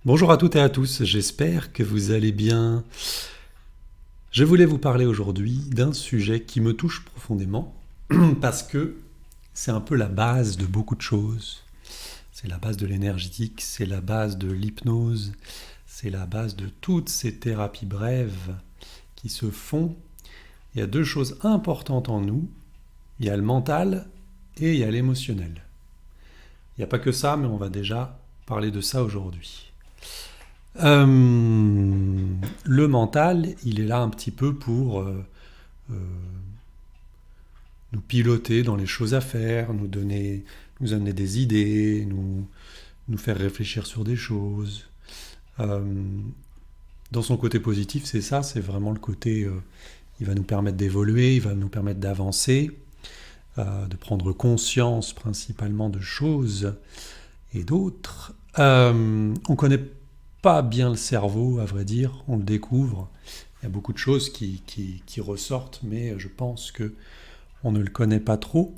Bonjour à toutes et à tous, j'espère que vous allez bien. Je voulais vous parler aujourd'hui d'un sujet qui me touche profondément parce que c'est un peu la base de beaucoup de choses. C'est la base de l'énergétique, c'est la base de l'hypnose, c'est la base de toutes ces thérapies brèves qui se font. Il y a deux choses importantes en nous, il y a le mental et il y a l'émotionnel. Il n'y a pas que ça, mais on va déjà parler de ça aujourd'hui. Le mental, il est là un petit peu pour euh, nous piloter dans les choses à faire, nous amener des idées, nous faire réfléchir sur des choses. Euh, dans son côté positif, c'est ça, c'est vraiment le côté, il va nous permettre d'évoluer, il va nous permettre d'avancer, de prendre conscience principalement de choses et d'autres. On connaît pas bien le cerveau, à vrai dire, on le découvre. Il y a beaucoup de choses qui ressortent, mais je pense que on ne le connaît pas trop.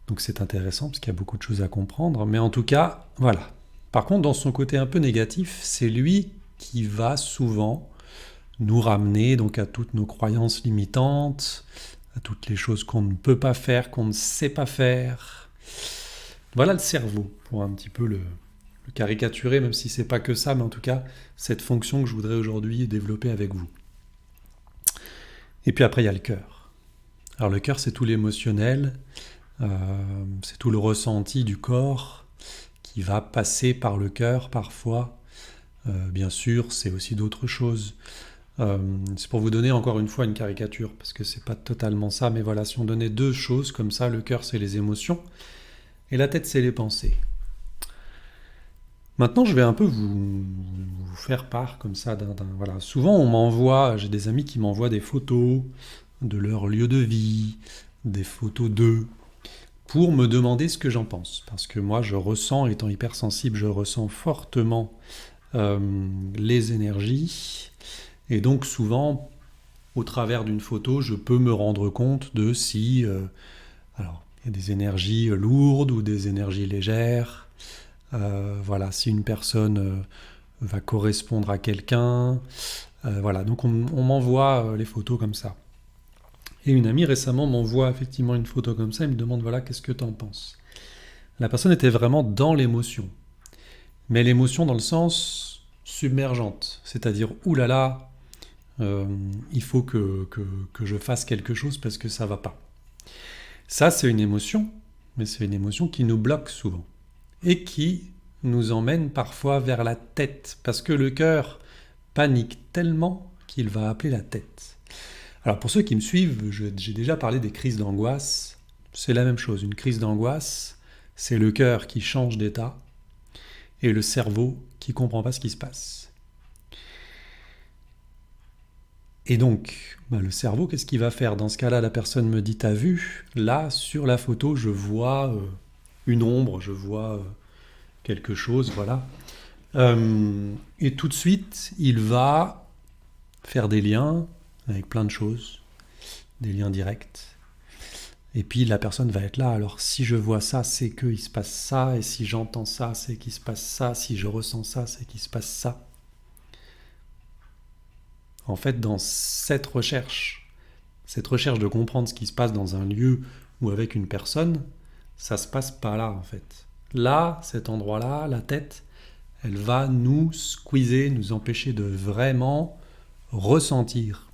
Donc c'est intéressant parce qu'il y a beaucoup de choses à comprendre. Mais en tout cas, voilà. Par contre, dans son côté un peu négatif, c'est lui qui va souvent nous ramener donc à toutes nos croyances limitantes, à toutes les choses qu'on ne peut pas faire, qu'on ne sait pas faire. Voilà le cerveau, pour un petit peu le caricaturer, même si c'est pas que ça, mais en tout cas, cette fonction que je voudrais aujourd'hui développer avec vous. Et puis après, il y a le cœur. Alors le cœur, c'est tout l'émotionnel, c'est tout le ressenti du corps qui va passer par le cœur parfois. Bien sûr, c'est aussi d'autres choses. C'est pour vous donner encore une fois une caricature, parce que c'est pas totalement ça, mais voilà, si on donnait deux choses comme ça, le cœur c'est les émotions, et la tête c'est les pensées. Maintenant, je vais un peu vous faire part comme ça voilà. Souvent, j'ai des amis qui m'envoient des photos de leur lieu de vie, des photos d'eux, pour me demander ce que j'en pense. Parce que moi, je ressens, étant hypersensible, je ressens fortement les énergies. Et donc, souvent, au travers d'une photo, je peux me rendre compte de si, alors, il y a des énergies lourdes ou des énergies légères. Voilà, si une personne va correspondre à quelqu'un. Voilà, donc on m'envoie les photos comme ça. Et une amie récemment m'envoie effectivement une photo comme ça et me demande voilà, qu'est-ce que tu en penses. La personne était vraiment dans l'émotion. Mais l'émotion dans le sens submergente. C'est-à-dire, oulala, il faut que je fasse quelque chose parce que ça va pas. Ça, c'est une émotion, mais c'est une émotion qui nous bloque souvent. Et qui nous emmène parfois vers la tête, parce que le cœur panique tellement qu'il va appeler la tête. Alors pour ceux qui me suivent, j'ai déjà parlé des crises d'angoisse. C'est la même chose, une crise d'angoisse, c'est le cœur qui change d'état et le cerveau qui ne comprend pas ce qui se passe. Et donc, le cerveau, qu'est-ce qu'il va faire? Dans ce cas-là, la personne me dit, t'as vu? Là, sur la photo, je vois une ombre, je vois quelque chose, voilà. Et tout de suite, il va faire des liens avec plein de choses, des liens directs. Et puis la personne va être là, alors si je vois ça, c'est qu'il se passe ça, et si j'entends ça, c'est qu'il se passe ça, si je ressens ça, c'est qu'il se passe ça. En fait, dans cette recherche de comprendre ce qui se passe dans un lieu ou avec une personne, ça se passe pas là en fait. Là, cet endroit-là, la tête, elle va nous squeezer, nous empêcher de vraiment ressentir.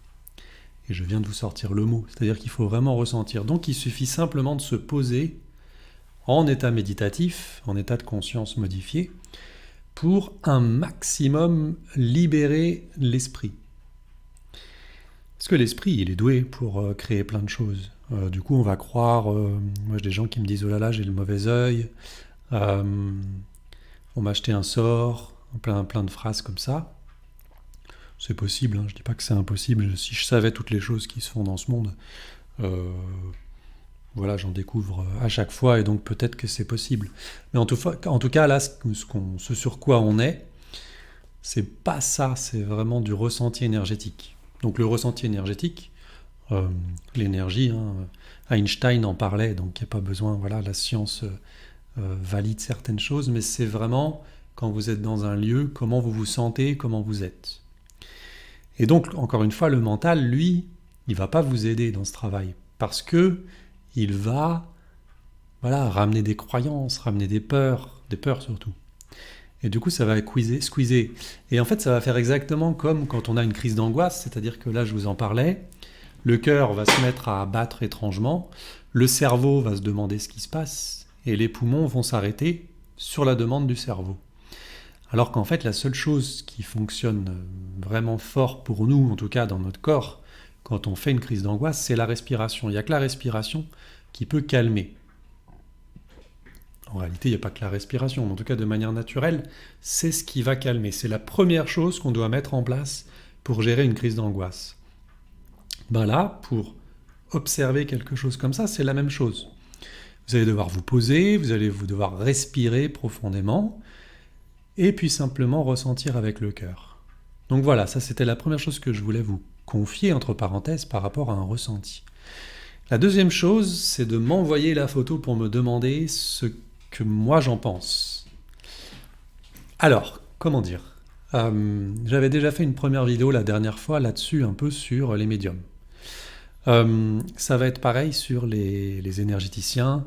Et je viens de vous sortir le mot, c'est-à-dire qu'il faut vraiment ressentir. Donc il suffit simplement de se poser en état méditatif, en état de conscience modifié, pour un maximum libérer l'esprit. Parce que l'esprit, il est doué pour créer plein de choses. Du coup, on va croire... moi, j'ai des gens qui me disent « Oh là là, j'ai le mauvais œil. On m'a acheté un sort. » Plein de phrases comme ça. C'est possible, hein, je ne dis pas que c'est impossible. Si je savais toutes les choses qui se font dans ce monde, voilà, j'en découvre à chaque fois et donc peut-être que c'est possible. Mais en tout cas, là, ce sur quoi on est, c'est pas ça, c'est vraiment du ressenti énergétique. Donc le ressenti énergétique, l'énergie, hein, Einstein en parlait, donc il n'y a pas besoin, voilà, la science valide certaines choses, mais c'est vraiment quand vous êtes dans un lieu, comment vous vous sentez, comment vous êtes. Et donc, encore une fois, le mental, lui, il ne va pas vous aider dans ce travail, parce que il va ramener des croyances, ramener des peurs surtout. Et du coup, ça va squeezer. Et en fait, ça va faire exactement comme quand on a une crise d'angoisse, c'est-à-dire que là, je vous en parlais, le cœur va se mettre à battre étrangement, le cerveau va se demander ce qui se passe, et les poumons vont s'arrêter sur la demande du cerveau. Alors qu'en fait, la seule chose qui fonctionne vraiment fort pour nous, en tout cas dans notre corps, quand on fait une crise d'angoisse, c'est la respiration. Il n'y a que la respiration qui peut calmer. En réalité, il n'y a pas que la respiration, mais en tout cas de manière naturelle, c'est ce qui va calmer. C'est la première chose qu'on doit mettre en place pour gérer une crise d'angoisse. Là, pour observer quelque chose comme ça, c'est la même chose. Vous allez devoir vous poser, vous allez devoir respirer profondément, et puis simplement ressentir avec le cœur. Donc voilà, ça c'était la première chose que je voulais vous confier, entre parenthèses, par rapport à un ressenti. La deuxième chose, c'est de m'envoyer la photo pour me demander ce que moi j'en pense. Alors, comment dire j'avais déjà fait une première vidéo la dernière fois là-dessus, un peu sur les médiums. Ça va être pareil sur les énergéticiens,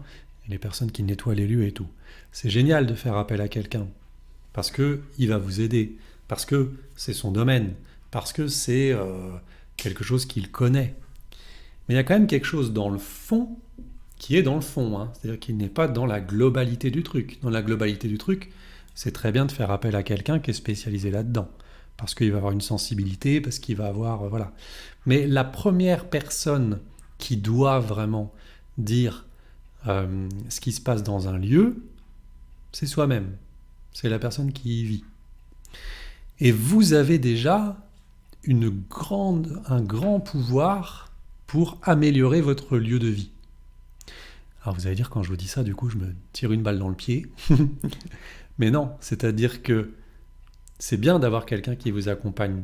les personnes qui nettoient les lieux et tout. C'est génial de faire appel à quelqu'un, parce qu'il va vous aider, parce que c'est son domaine, parce que c'est quelque chose qu'il connaît. Mais il y a quand même quelque chose dans le fond qui est dans le fond, c'est-à-dire qu'il n'est pas dans la globalité du truc. Dans la globalité du truc, c'est très bien de faire appel à quelqu'un qui est spécialisé là-dedans, parce qu'il va avoir une sensibilité, parce qu'il va avoir... voilà. Mais la première personne qui doit vraiment dire ce qui se passe dans un lieu, c'est soi-même. C'est la personne qui y vit. Et vous avez déjà un grand pouvoir pour améliorer votre lieu de vie. Alors vous allez dire, quand je vous dis ça, du coup, je me tire une balle dans le pied. Mais non, c'est-à-dire que c'est bien d'avoir quelqu'un qui vous accompagne.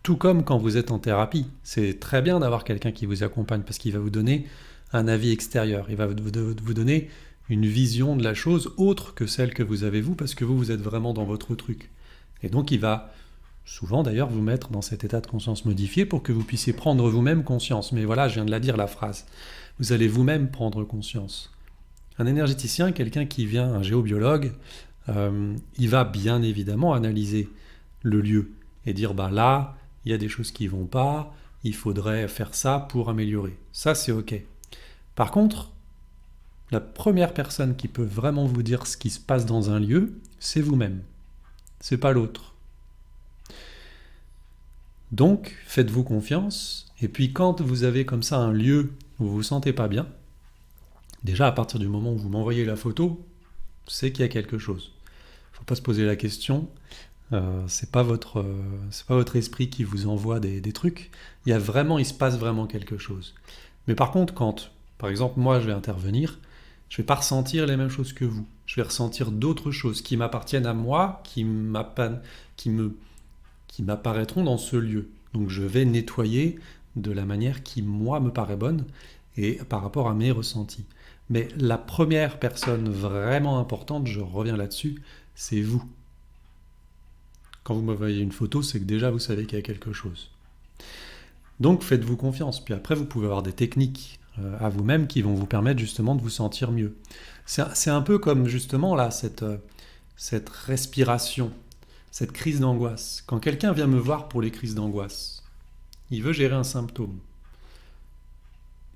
Tout comme quand vous êtes en thérapie. C'est très bien d'avoir quelqu'un qui vous accompagne parce qu'il va vous donner un avis extérieur. Il va vous donner une vision de la chose autre que celle que vous avez vous, parce que vous êtes vraiment dans votre truc. Et donc il va souvent d'ailleurs vous mettre dans cet état de conscience modifié pour que vous puissiez prendre vous-même conscience. Mais voilà, je viens de la dire la phrase. Vous allez vous-même prendre conscience. Un énergéticien, quelqu'un qui vient, un géobiologue, il va bien évidemment analyser le lieu et dire là, il y a des choses qui ne vont pas, il faudrait faire ça pour améliorer. Ça, c'est OK. Par contre, la première personne qui peut vraiment vous dire ce qui se passe dans un lieu, c'est vous-même. C'est pas l'autre. Donc, faites-vous confiance. Et puis, quand vous avez comme ça un lieu où vous ne vous sentez pas bien, déjà, à partir du moment où vous m'envoyez la photo, c'est qu'il y a quelque chose. Il ne faut pas se poser la question. C'est pas votre esprit qui vous envoie des trucs. Il se passe vraiment quelque chose. Mais par contre, quand, par exemple, moi, je vais intervenir, je ne vais pas ressentir les mêmes choses que vous. Je vais ressentir d'autres choses qui m'appartiennent à moi, qui m'apparaîtront dans ce lieu. Donc je vais nettoyer de la manière qui, moi, me paraît bonne et par rapport à mes ressentis. Mais la première personne vraiment importante, je reviens là-dessus, c'est vous. Quand vous m'envoyez une photo, c'est que déjà vous savez qu'il y a quelque chose. Donc faites-vous confiance. Puis après, vous pouvez avoir des techniques à vous-même qui vont vous permettre justement de vous sentir mieux. C'est un peu comme justement là, cette respiration, cette crise d'angoisse. Quand quelqu'un vient me voir pour les crises d'angoisse, il veut gérer un symptôme.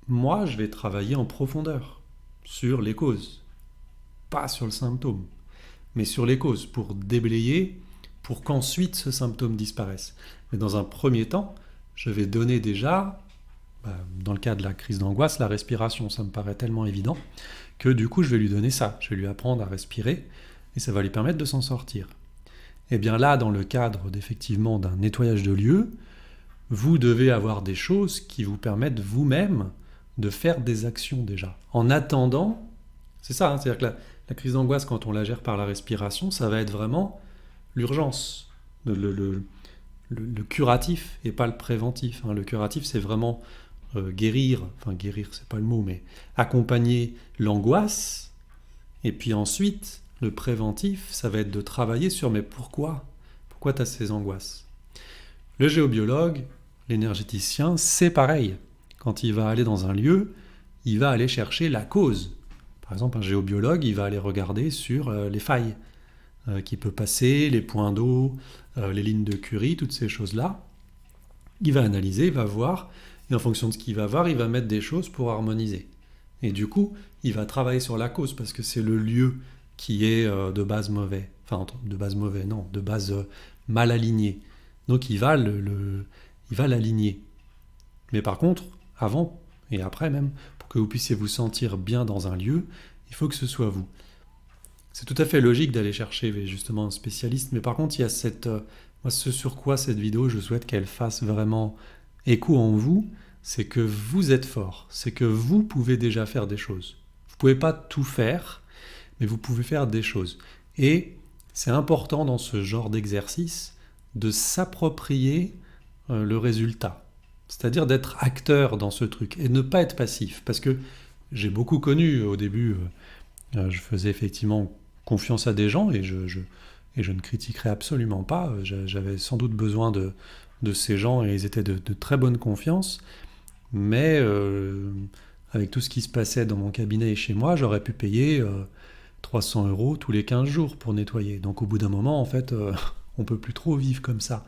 Moi, je vais travailler en profondeur sur les causes. Pas sur le symptôme, mais sur les causes, pour déblayer, pour qu'ensuite ce symptôme disparaisse. Mais dans un premier temps, je vais donner déjà, dans le cas de la crise d'angoisse, la respiration. Ça me paraît tellement évident que du coup, je vais lui donner ça. Je vais lui apprendre à respirer et ça va lui permettre de s'en sortir. Et bien là, dans le cadre effectivement d'un nettoyage de lieu, vous devez avoir des choses qui vous permettent vous-même de faire des actions déjà. En attendant, c'est ça, c'est-à-dire que la crise d'angoisse, quand on la gère par la respiration, ça va être vraiment l'urgence, le curatif et pas le préventif. Le curatif, c'est vraiment guérir, c'est pas le mot, mais accompagner l'angoisse, et puis ensuite le préventif, ça va être de travailler sur mais pourquoi? Pourquoi tu as ces angoisses? Le géobiologue, l'énergéticien, c'est pareil. Quand il va aller dans un lieu, il va aller chercher la cause. Par exemple, un géobiologue, il va aller regarder sur les failles qui peut passer, les points d'eau, les lignes de Curie, toutes ces choses-là. Il va analyser, il va voir, et en fonction de ce qu'il va voir, il va mettre des choses pour harmoniser. Et du coup, il va travailler sur la cause, parce que c'est le lieu qui est de base mauvais. Enfin, de base mauvais, non, de base mal aligné. Donc il va l'aligner. Mais par contre, avant et après même, pour que vous puissiez vous sentir bien dans un lieu, il faut que ce soit vous. C'est tout à fait logique d'aller chercher justement un spécialiste, mais par contre, il y a moi, ce sur quoi cette vidéo, je souhaite qu'elle fasse vraiment écho en vous, c'est que vous êtes fort, c'est que vous pouvez déjà faire des choses. Vous ne pouvez pas tout faire, mais vous pouvez faire des choses. Et c'est important dans ce genre d'exercice de s'approprier le résultat. C'est-à-dire d'être acteur dans ce truc et ne pas être passif. Parce que j'ai beaucoup connu au début, je faisais effectivement confiance à des gens et je ne critiquerai absolument pas. J'avais sans doute besoin de ces gens et ils étaient de très bonne confiance. Mais avec tout ce qui se passait dans mon cabinet et chez moi, j'aurais pu payer 300 € tous les 15 jours pour nettoyer. Donc au bout d'un moment, en fait, on ne peut plus trop vivre comme ça.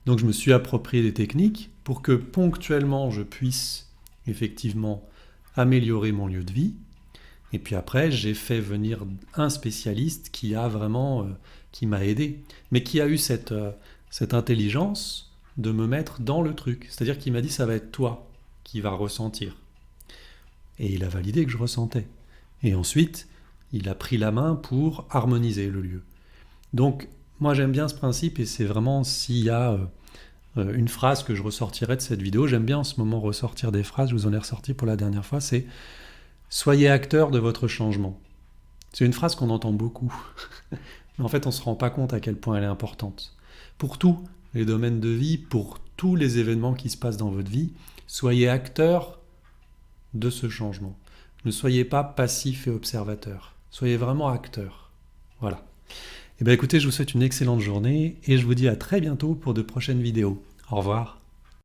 Donc je me suis approprié des techniques pour que ponctuellement je puisse effectivement améliorer mon lieu de vie. Et puis après, j'ai fait venir un spécialiste qui a vraiment, qui m'a aidé, mais qui a eu cette intelligence de me mettre dans le truc. C'est-à-dire qu'il m'a dit, ça va être toi qui vas ressentir. Et il a validé que je ressentais. Et ensuite, il a pris la main pour harmoniser le lieu. Donc, moi j'aime bien ce principe et c'est vraiment s'il y a une phrase que je ressortirais de cette vidéo, j'aime bien en ce moment ressortir des phrases, je vous en ai ressorti pour la dernière fois, c'est « Soyez acteur de votre changement ». C'est une phrase qu'on entend beaucoup, mais en fait on ne se rend pas compte à quel point elle est importante. Pour tous les domaines de vie, pour tous les événements qui se passent dans votre vie, soyez acteur de ce changement. Ne soyez pas passif et observateur, soyez vraiment acteur. Voilà. Eh bien écoutez, je vous souhaite une excellente journée et je vous dis à très bientôt pour de prochaines vidéos. Au revoir.